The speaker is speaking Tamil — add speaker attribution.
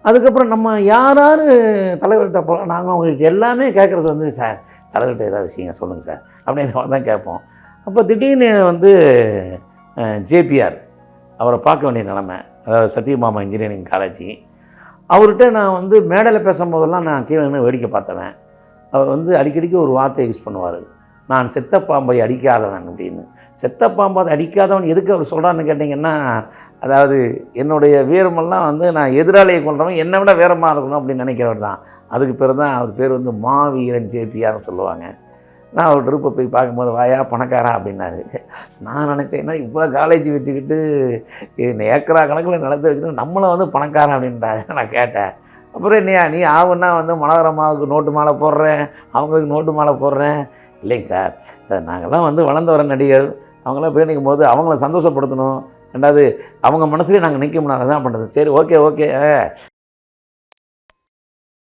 Speaker 1: அதுக்கப்புறம் நம்ம யார் தலைவர்கிட்ட போகலாம், நாங்கள் அவங்களுக்கு எல்லாமே கேட்குறது வந்து, சார் தலைவர்கிட்ட ஏதாவது விஷயங்க சொல்லுங்கள் சார் அப்படின்னு தான் கேட்போம். அப்போ திடீர்னு வந்து ஜேபிஆர் அவரை பார்க்க வேண்டிய நிலமை, அதாவது சத்யபாமா இன்ஜினியரிங் காலேஜ். அவர்கிட்ட நான் வந்து மேடையில் பேசும்போதெல்லாம் நான் கீழே நின்று வேடிக்கை பார்த்தவன். அவர் வந்து அடிக்கடிக்கு ஒரு வார்த்தையை யூஸ் பண்ணுவார், நான் செத்த பாம்பை அடிக்காதவன் அப்படின்னு. செத்த பாம்பை அடிக்காதவன் எதுக்கு அவர் சொல்கிறான்னு கேட்டிங்கன்னா, அதாவது என்னுடைய வீரமெல்லாம் வந்து நான் எதிராளியை கொள்றவன் என்னை விட வீரமாக இருக்கணும் அப்படின்னு நினைக்கிறவர் தான். அதுக்கு பேர் தான் அவர் பேர் வந்து மாவீரன் ஜேபிஆர்னு சொல்லுவாங்க. நான் அவர் ட்ரிப்பை போய் பார்க்கும்போது, வாயா பணக்காரா அப்படின்னாரு. நான் நினச்சேன், என்ன இவ்வளோ காலேஜ் வச்சுக்கிட்டு ஏக்கரா கணக்கில் நிலத்தை வச்சுக்கிட்டு நம்மளை வந்து பணக்காரன் அப்படின்றாரு. நான் கேட்டேன், அப்புறம் என்னையா நீ ஆகுன்னா வந்து மனோரமாவுக்கு நோட்டு மாலை போடுறேன், அவங்களுக்கு நோட்டு மாலை போடுறேன். இல்லைங்க சார், நாங்கள்லாம் வந்து வளர்ந்து வர நடிகர், அவங்களாம் போய் நிற்கும் போது அவங்கள சந்தோஷப்படுத்தணும், ரெண்டாவது அவங்க மனசுலேயே நாங்கள் நிற்க முடியாது, தான் பண்ணுறது. சரி ஓகே